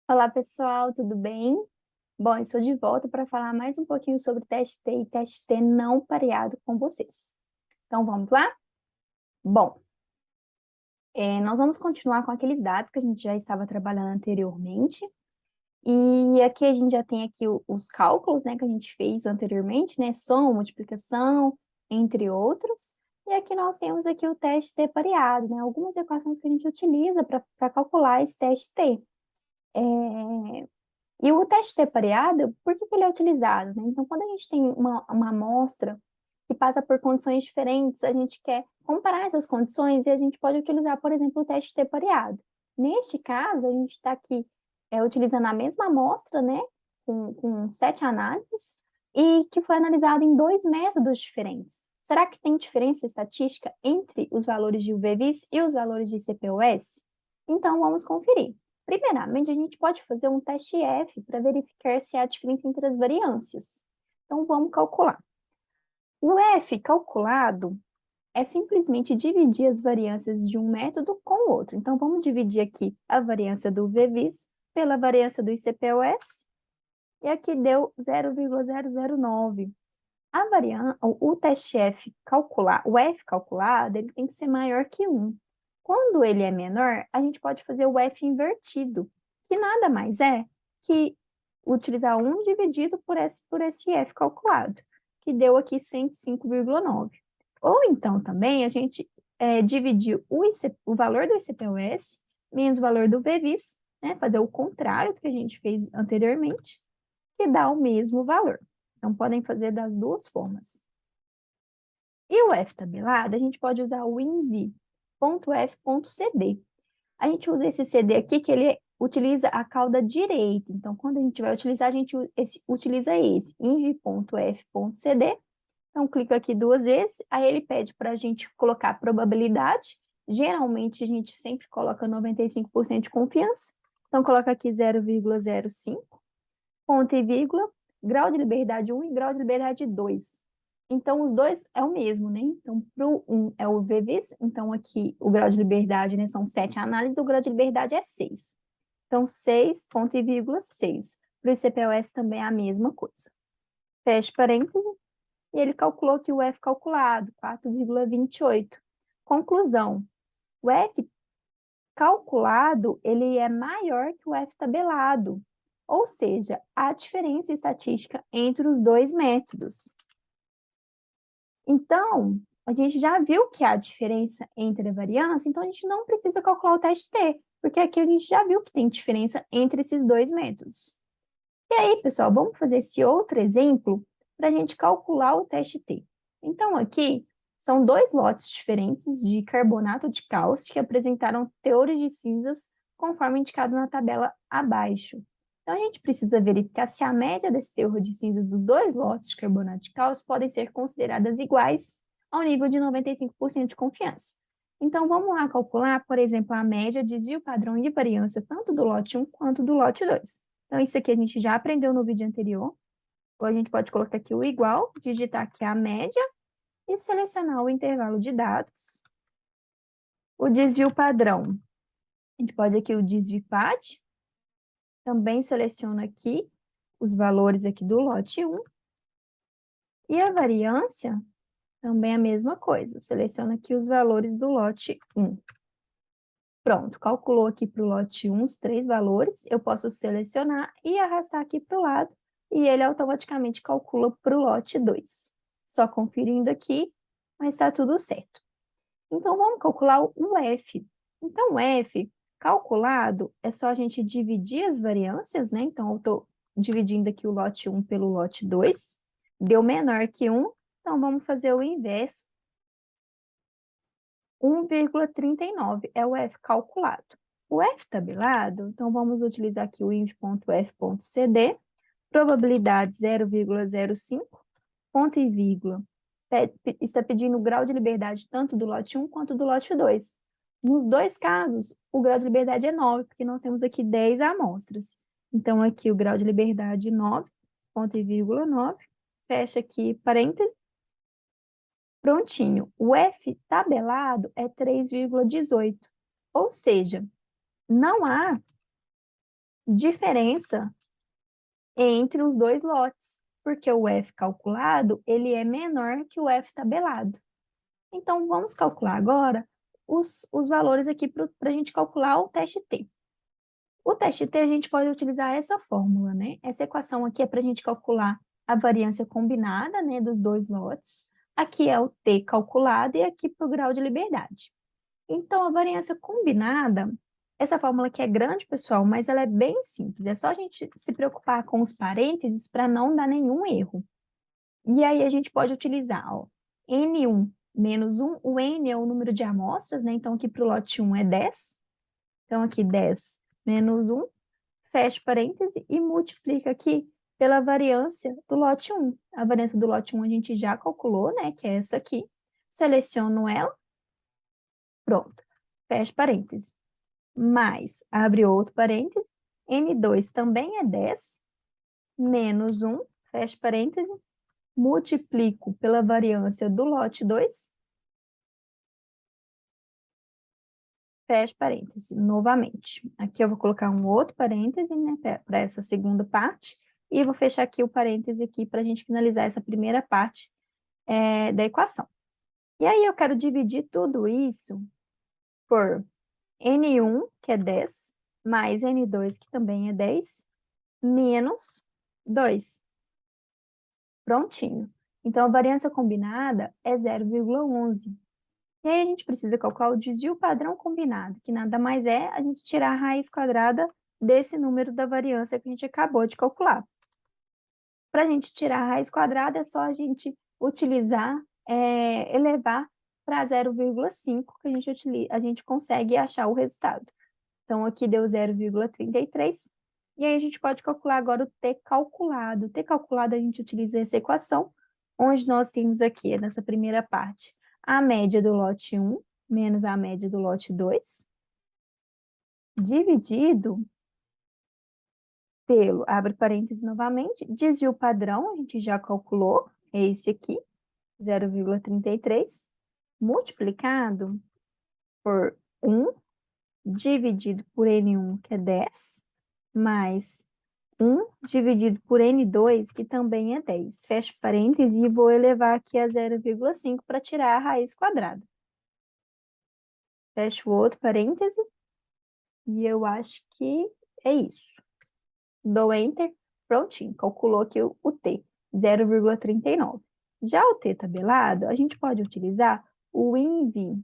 Olá, pessoal, tudo bem? Bom, eu estou de volta para falar mais um pouquinho sobre teste T e teste T não pareado com vocês. Então, vamos lá? Bom, nós vamos continuar com aqueles dados que a gente já estava trabalhando anteriormente. E aqui a gente já tem aqui os cálculos, né, que a gente fez anteriormente, né, soma, multiplicação, entre outros. E aqui nós temos aqui o teste T pareado, né, algumas equações que a gente utiliza para calcular esse teste T. E o teste T pareado, por que que ele é utilizado, né? Então, quando a gente tem uma amostra que passa por condições diferentes, a gente quer comparar essas condições e a gente pode utilizar, por exemplo, o teste T pareado. Neste caso, a gente está aqui utilizando a mesma amostra, né, com 7 análises, e que foi analisada em dois métodos diferentes. Será que tem diferença estatística entre os valores de UV-Vis e os valores de CPUS? Então, vamos conferir. Primeiramente, a gente pode fazer um teste F para verificar se há diferença entre as variâncias. Então, vamos calcular. O F calculado é simplesmente dividir as variâncias de um método com o outro. Então, vamos dividir aqui a variância do VVIS pela variância do ICP-US, e aqui deu 0,009. O teste F calcular, o F calculado, ele tem que ser maior que 1. Quando ele é menor, a gente pode fazer o F invertido, que nada mais é que utilizar 1 dividido por esse F calculado, que deu aqui 105,9. Ou então também a gente dividir o valor do ICP-US menos o valor do VVIS, né, fazer o contrário do que a gente fez anteriormente, que dá o mesmo valor. Então, podem fazer das duas formas. E o F tabelado, a gente pode usar o inv.f.cd. A gente usa esse CD aqui, que ele utiliza a cauda direita. Então, quando a gente vai utilizar, a gente utiliza esse, inv.f.cd. Então, clica aqui duas vezes, aí ele pede para a gente colocar a probabilidade. Geralmente, a gente sempre coloca 95% de confiança. Então, coloca aqui 0,05, ponto e vírgula, grau de liberdade 1 e grau de liberdade 2. Então, os dois é o mesmo, né? Então, para o 1 é o VVIS, então aqui o grau de liberdade, né, são 7 análises, o grau de liberdade é 6. Então, 6, ponto e vírgula 6. Para o ICP-US também é a mesma coisa. Feche parêntese, e ele calculou que o F calculado, 4,28. Conclusão, o F calculado, ele é maior que o F tabelado, ou seja, há diferença estatística entre os dois métodos. Então, a gente já viu que há diferença entre a variância, então a gente não precisa calcular o teste T, porque aqui a gente já viu que tem diferença entre esses dois métodos. E aí, pessoal, vamos fazer esse outro exemplo para a gente calcular o teste T. Então, aqui são dois lotes diferentes de carbonato de cálcio que apresentaram teores de cinzas, conforme indicado na tabela abaixo. Então, a gente precisa verificar se a média desse teor de cinza dos dois lotes de carbonato de cálcio podem ser consideradas iguais ao nível de 95% de confiança. Então, vamos lá calcular, por exemplo, a média, desvio padrão e variância tanto do lote 1 quanto do lote 2. Então, isso aqui a gente já aprendeu no vídeo anterior. Ou a gente pode colocar aqui o igual, digitar aqui a média e selecionar o intervalo de dados. O desvio padrão, a gente pode aqui o desvio-PAD. Também seleciono aqui os valores aqui do lote 1. E a variância, também a mesma coisa. Seleciono aqui os valores do lote 1. Pronto, calculou aqui para o lote 1 os 3 valores. Eu posso selecionar e arrastar aqui para o lado, e ele automaticamente calcula para o lote 2. Só conferindo aqui, mas está tudo certo. Então, vamos calcular o F. Então, o F calculado é só a gente dividir as variâncias, né? Então, eu estou dividindo aqui o lote 1 pelo lote 2. Deu menor que 1, então vamos fazer o inverso. 1,39 é o F calculado. O F tabelado, então vamos utilizar aqui o inv.f.cd, probabilidade 0,05, ponto e vírgula. Está pedindo o grau de liberdade tanto do lote 1 quanto do lote 2. Nos dois casos, o grau de liberdade é 9, porque nós temos aqui 10 amostras. Então, aqui o grau de liberdade 9, ponto e vírgula 9, fecha aqui parênteses. Prontinho. O F tabelado é 3,18. Ou seja, não há diferença entre os dois lotes, porque o F calculado, ele é menor que o F tabelado. Então, vamos calcular agora os valores aqui para a gente calcular o teste T. O teste T, a gente pode utilizar essa fórmula, né? Essa equação aqui é para a gente calcular a variância combinada, né, dos dois lotes. Aqui é o T calculado e aqui para o grau de liberdade. Então, a variância combinada, essa fórmula aqui é grande, pessoal, mas ela é bem simples. É só a gente se preocupar com os parênteses para não dar nenhum erro. E aí, a gente pode utilizar, ó, N1 menos 1. O N é o número de amostras, né? Então, aqui para o lote 1 é 10. Então, aqui 10 menos 1, fecha parêntese e multiplica aqui pela variância do lote 1. A variância do lote 1 a gente já calculou, né? Que é essa aqui. Seleciono ela. Pronto. Fecha parêntese. Mais, abre outro parêntese. N2 também é 10. Menos 1, fecha parêntese. Multiplico pela variância do lote 2. Fecha parêntese, novamente. Aqui eu vou colocar um outro parêntese, né, para essa segunda parte, e vou fechar aqui o parêntese aqui para a gente finalizar essa primeira parte da equação. E aí eu quero dividir tudo isso por N1, que é 10, mais N2, que também é 10, menos 2. Prontinho. Então, a variância combinada é 0,11. E aí a gente precisa calcular o desvio padrão combinado, que nada mais é a gente tirar a raiz quadrada desse número da variância que a gente acabou de calcular. Para a gente tirar a raiz quadrada, é só a gente utilizar, elevar para 0,5, que a gente consegue achar o resultado. Então, aqui deu 0,33. E aí a gente pode calcular agora o T calculado. O T calculado, a gente utiliza essa equação, onde nós temos aqui, nessa primeira parte, a média do lote 1 menos a média do lote 2, dividido pelo, abre parênteses novamente, desvio padrão, a gente já calculou, é esse aqui, 0,33, multiplicado por 1, dividido por N1, que é 10, mais 1 dividido por N2, que também é 10. Fecho parênteses e vou elevar aqui a 0,5 para tirar a raiz quadrada. Fecho o outro parêntese e eu acho que é isso. Dou Enter, prontinho, calculou aqui o T, 0,39. Já o T tabelado, a gente pode utilizar o inv.t.bc,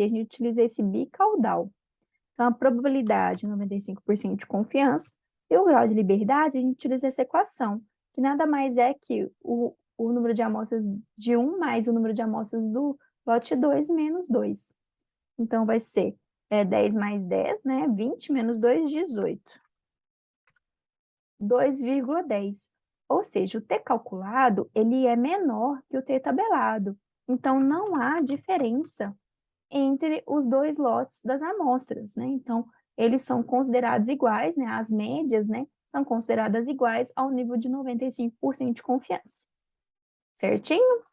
a gente utiliza esse bicaudal. Então, a probabilidade, 95% de confiança, e o grau de liberdade, a gente utiliza essa equação, que nada mais é que o número de amostras de 1 mais o número de amostras do lote 2 menos 2. Então, vai ser 10 mais 10, né? 20 menos 2, 18. 2,10. Ou seja, o T calculado, ele é menor que o T tabelado. Então, não há diferença entre os dois lotes das amostras, né? Então, eles são considerados iguais, né? As médias, né? São consideradas iguais ao nível de 95% de confiança. Certinho?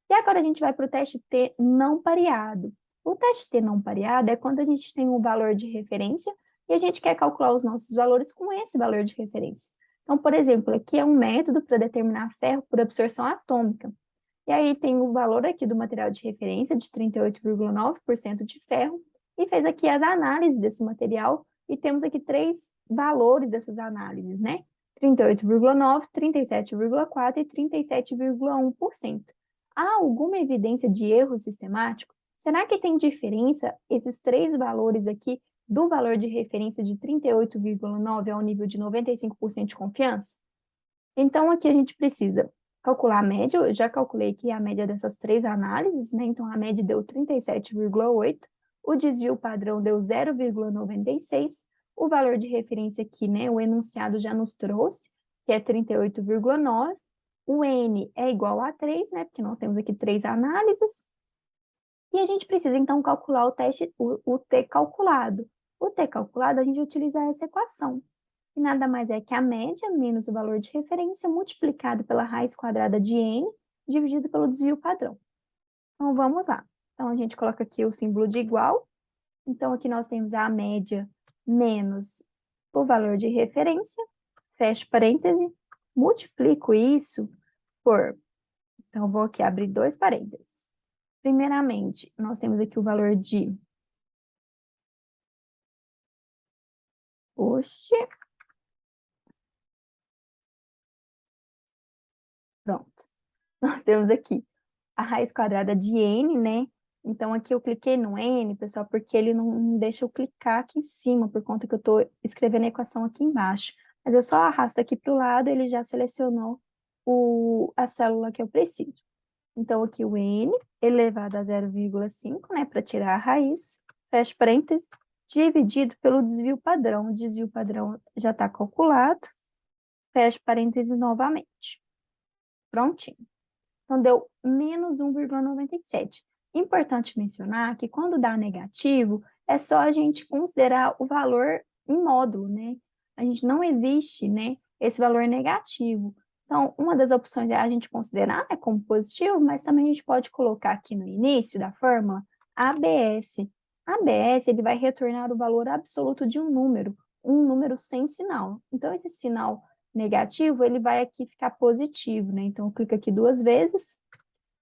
E agora a gente vai para o teste T não pareado. O teste T não pareado é quando a gente tem um valor de referência e a gente quer calcular os nossos valores com esse valor de referência. Então, por exemplo, aqui é um método para determinar ferro por absorção atômica. E aí tem o valor aqui do material de referência de 38,9% de ferro e fez aqui as análises desse material e temos aqui 3 valores dessas análises, né? 38,9, 37,4 e 37,1%. Há alguma evidência de erro sistemático? Será que tem diferença esses 3 valores aqui do valor de referência de 38,9 ao nível de 95% de confiança? Então, aqui a gente precisa calcular a média. Eu já calculei aqui a média dessas 3 análises, né? Então, a média deu 37,8, o desvio padrão deu 0,96, o valor de referência aqui, né? O enunciado já nos trouxe, que é 38,9. O N é igual a 3, né? Porque nós temos aqui 3 análises. E a gente precisa, então, calcular o T calculado. O T calculado, a gente utiliza essa equação, que nada mais é que a média menos o valor de referência multiplicado pela raiz quadrada de n, dividido pelo desvio padrão. Então, vamos lá. Então, a gente coloca aqui o símbolo de igual. Então, aqui nós temos a média menos o valor de referência, fecho parêntese, multiplico isso por... Então, eu vou aqui abrir dois parênteses. Primeiramente, nós temos aqui o valor de... Oxe. Pronto. Nós temos aqui a raiz quadrada de n, né? Então, aqui eu cliquei no n, pessoal, porque ele não deixa eu clicar aqui em cima, por conta que eu estou escrevendo a equação aqui embaixo. Mas eu só arrasto aqui para o lado, ele já selecionou a célula que eu preciso. Então, aqui o n elevado a 0,5, né, para tirar a raiz, fecho parênteses, dividido pelo desvio padrão. O desvio padrão já está calculado, fecho parênteses novamente. Prontinho. Então, deu menos 1,97. Importante mencionar que quando dá negativo, é só a gente considerar o valor em módulo, né? A gente não existe, né, esse valor negativo. Então, uma das opções é a gente considerar, né, como positivo, mas também a gente pode colocar aqui no início da fórmula ABS. ABS, ele vai retornar o valor absoluto de um número sem sinal. Então, esse sinal negativo, ele vai aqui ficar positivo, né? Então, eu clico aqui duas vezes,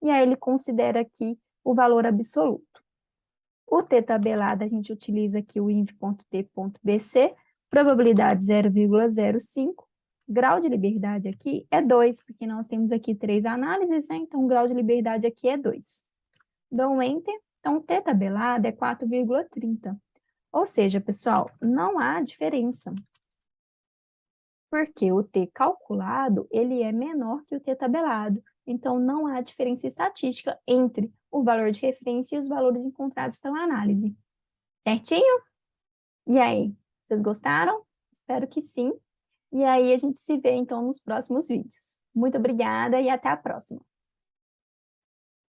e aí ele considera aqui o valor absoluto. O t tabelado, a gente utiliza aqui o inv.t.bc, probabilidade 0,05, grau de liberdade aqui é 2, porque nós temos aqui 3 análises, né? Então, o grau de liberdade aqui é 2. Dou um Enter, então o t tabelado é 4,30. Ou seja, pessoal, não há diferença, porque o t calculado, ele é menor que o t tabelado. Então, não há diferença estatística entre o valor de referência e os valores encontrados pela análise. Certinho? E aí, vocês gostaram? Espero que sim. E aí, a gente se vê, então, nos próximos vídeos. Muito obrigada e até a próxima.